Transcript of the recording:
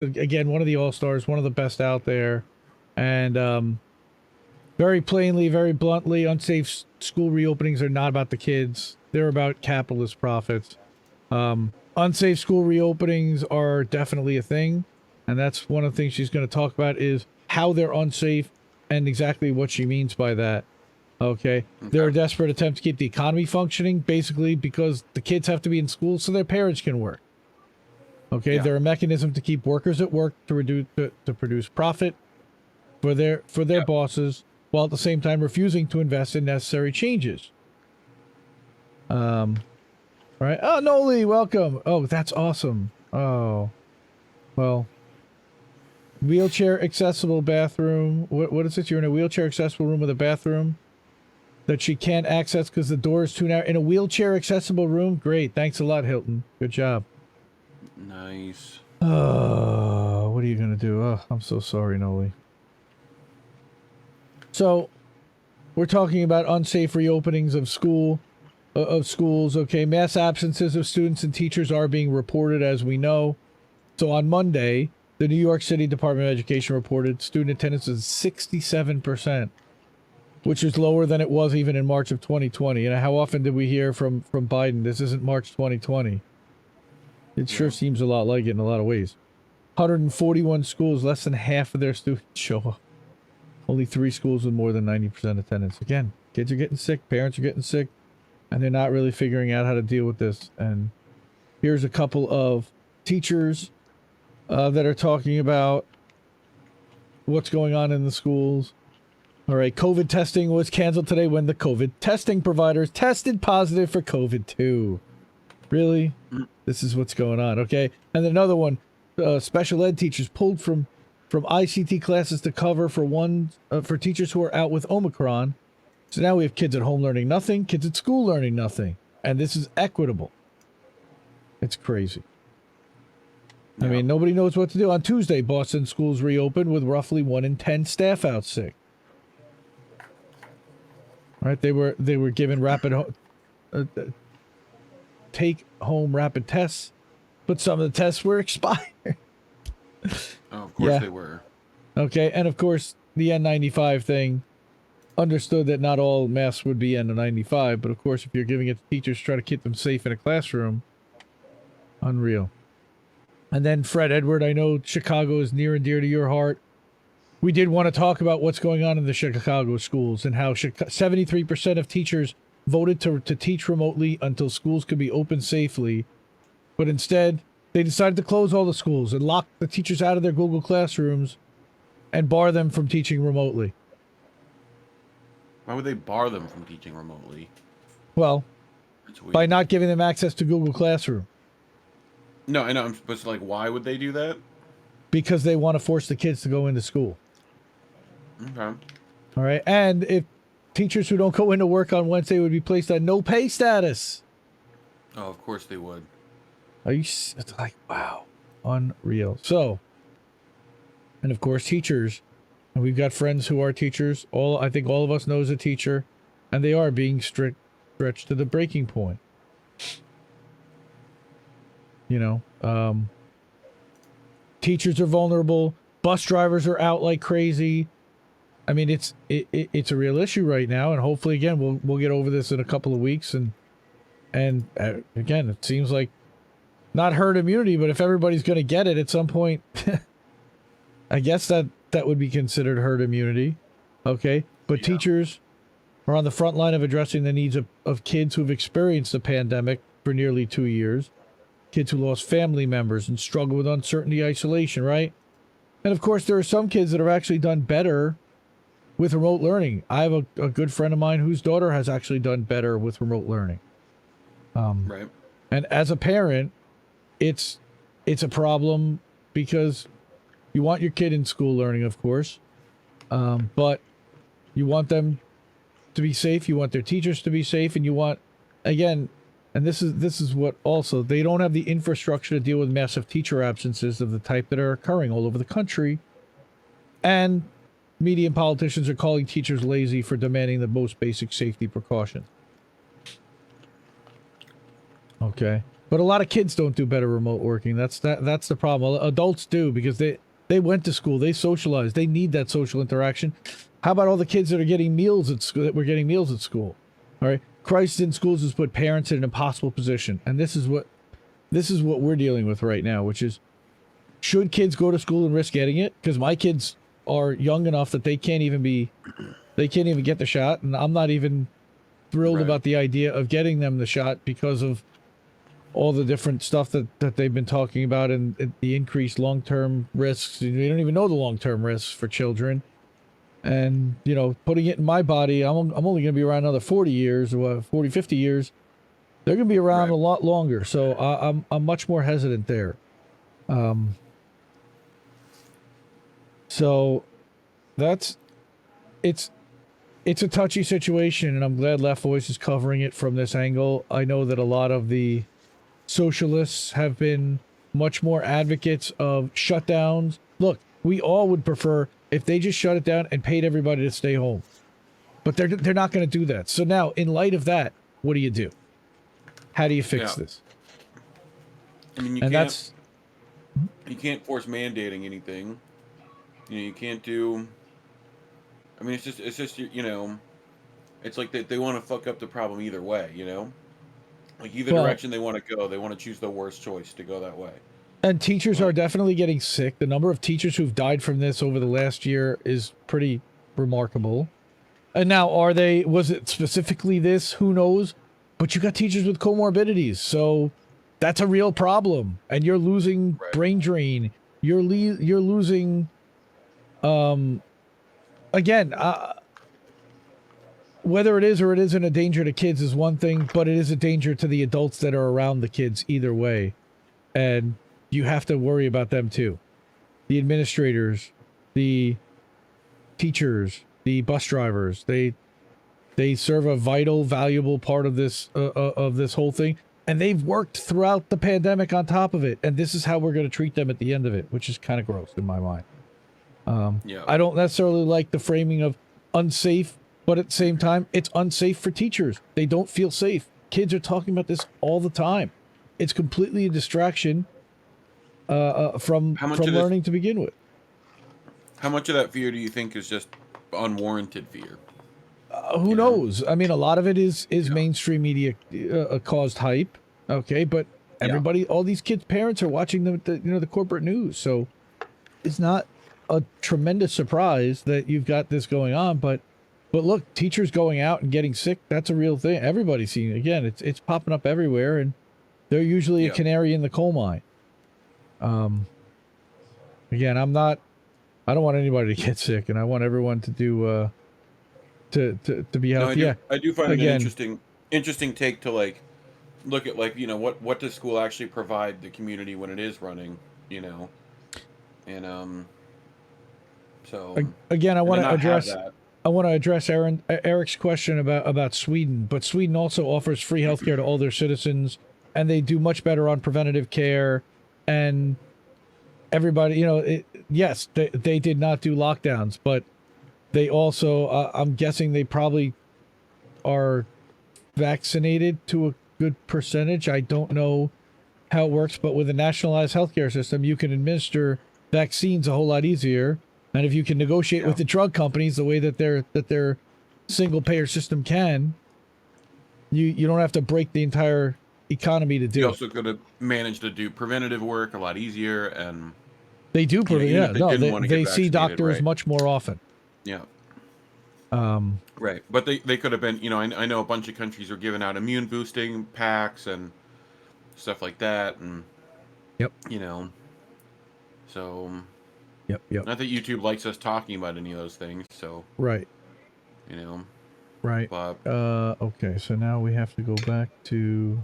again, one of the all-stars, one of the best out there. And very plainly, very bluntly, unsafe school reopenings are not about the kids. They're about capitalist profits. Unsafe school reopenings are definitely a thing. And that's one of the things she's going to talk about is how they're unsafe and exactly what she means by that. Okay. They're a desperate attempt to keep the economy functioning, basically because the kids have to be in school so their parents can work. Okay. Yeah. They're a mechanism to keep workers at work to produce profit for their bosses, while at the same time refusing to invest in necessary changes. Right. Oh, Noli, welcome. Oh, that's awesome. Oh, well, wheelchair accessible bathroom. What is it? You're in a wheelchair accessible room with a bathroom that she can't access because the door is too narrow. In a wheelchair accessible room? Great. Thanks a lot, Hilton. Good job. Nice. Oh, what are you going to do? Oh, I'm so sorry, Noli. So, we're talking about unsafe reopenings of schools. Okay, mass absences of students and teachers are being reported, as we know. So on Monday, the New York City Department of Education reported student attendance is 67%, which is lower than it was even in March of 2020. And how often did we hear from Biden, this isn't March 2020? It sure seems a lot like it in a lot of ways. 141 schools, less than half of their students show up. Only 3 schools with more than 90% attendance. Again, kids are getting sick, parents are getting sick, and they're not really figuring out how to deal with this. And here's a couple of teachers that are talking about what's going on in the schools. All right, COVID testing was canceled today when the COVID testing providers tested positive for COVID too. Really? This is what's going on, okay? And another one, special ed teachers pulled from ICT classes to cover for teachers who are out with Omicron. So now we have kids at home learning nothing, kids at school learning nothing. And this is equitable. It's crazy. I mean, nobody knows what to do. On Tuesday, Boston schools reopened with roughly 1 in 10 staff out sick. Right? They were given take-home rapid tests, but some of the tests were expired. Oh, of course they were. Okay, and of course, the N95 thing, understood that not all masks would be N95, but of course, if you're giving it to teachers to try to keep them safe in a classroom, unreal. And then Fred Edward, I know Chicago is near and dear to your heart. We did want to talk about what's going on in the Chicago schools and how 73% of teachers voted to teach remotely until schools could be open safely. But instead, they decided to close all the schools and lock the teachers out of their Google classrooms and bar them from teaching remotely. Why would they bar them from teaching remotely? Well, by not giving them access to Google Classroom. No, I know, but like, why would they do that? Because they want to force the kids to go into school. Okay. All right, and if teachers who don't go into work on Wednesday would be placed on no pay status. Oh, of course they would. It's like, wow, unreal. So, and of course, teachers, and we've got friends who are teachers. I think all of us knows a teacher, and they are being stretched to the breaking point. You know, teachers are vulnerable. Bus drivers are out like crazy. I mean, it's a real issue right now, and hopefully, again, we'll get over this in a couple of weeks. And again, it seems like not herd immunity, but if everybody's going to get it at some point, I guess that would be considered herd immunity. Okay, but teachers are on the front line of addressing the needs of kids who've experienced the pandemic for nearly 2 years. Kids who lost family members and struggle with uncertainty, isolation, right? And of course, there are some kids that have actually done better with remote learning. I have a good friend of mine whose daughter has actually done better with remote learning. Right. And as a parent, it's a problem because you want your kid in school learning, of course, but you want them to be safe. You want their teachers to be safe, and you want, again, and this is what also, they don't have the infrastructure to deal with massive teacher absences of the type that are occurring all over the country. And media and politicians are calling teachers lazy for demanding the most basic safety precautions. Okay. But a lot of kids don't do better remote working. That's the problem. Adults do because they went to school, they socialized, they need that social interaction. How about all the kids that are getting meals at school? That were getting meals at school. All right, crisis in schools has put parents in an impossible position, and this is what we're dealing with right now, which is, should kids go to school and risk getting it? Because my kids are young enough that they can't even get the shot, and I'm not even thrilled about the idea of getting them the shot because of all the different stuff that they've been talking about and the increased long-term risks. We don't even know the long-term risks for children. And, you know, putting it in my body, I'm only going to be around another 40 years, or 40, 50 years. They're going to be around a lot longer. So I'm much more hesitant there. So it's a touchy situation, and I'm glad Left Voice is covering it from this angle. I know that a lot of the socialists have been much more advocates of shutdowns. Look, we all would prefer if they just shut it down and paid everybody to stay home. But they're not going to do that. So now, in light of that, what do you do? How do you fix this? I mean, you can't force mandating anything. You know, you can't do. I mean, it's just you know, it's like they want to fuck up the problem either way. You know, like either direction they want to go, they want to choose the worst choice to go that way. And teachers are definitely getting sick. The number of teachers who've died from this over the last year is pretty remarkable. And now, was it specifically this? Who knows? But you got teachers with comorbidities, so that's a real problem. And you're losing brain drain. You're losing, again, whether it is or it isn't a danger to kids is one thing, but it is a danger to the adults that are around the kids either way. And you have to worry about them too. The administrators, the teachers, the bus drivers, they serve a vital, valuable part of this whole thing, and they've worked throughout the pandemic on top of it, and this is how we're going to treat them at the end of it, which is kind of gross in my mind. I don't necessarily like the framing of unsafe, but at the same time, it's unsafe for teachers. They don't feel safe. Kids are talking about this all the time. It's completely a distraction from learning to begin with. How much of that fear do you think is just unwarranted fear? Who knows? I mean, a lot of it is mainstream media caused hype. Okay, but everybody, all these kids' parents are watching the corporate news, so it's not a tremendous surprise that you've got this going on. But look, teachers going out and getting sick, that's a real thing. Everybody's seeing it. Again, it's popping up everywhere, and they're usually a canary in the coal mine. Again, I don't want anybody to get sick, and I want everyone to do to be healthy. No, I do find it an interesting take to like look at, like, you know, what does school actually provide the community when it is running, you know, and so again, I want to address Eric's question about Sweden, but Sweden also offers free healthcare to all their citizens, and they do much better on preventative care, and everybody, you know, yes, they did not do lockdowns, but they also, I'm guessing they probably are vaccinated to a good percentage. I don't know how it works, but with a nationalized healthcare system, you can administer vaccines a whole lot easier. And if you can negotiate with the drug companies the way that their single payer system can, you don't have to break the entire economy to do it. You also could have managed to do preventative work a lot easier, and they do they see doctors much more often. Yeah. Right. But they could have been, you know, I know a bunch of countries are giving out immune boosting packs and stuff like that, and you know, so not that YouTube likes us talking about any of those things, so you know, but okay, so now we have to go back to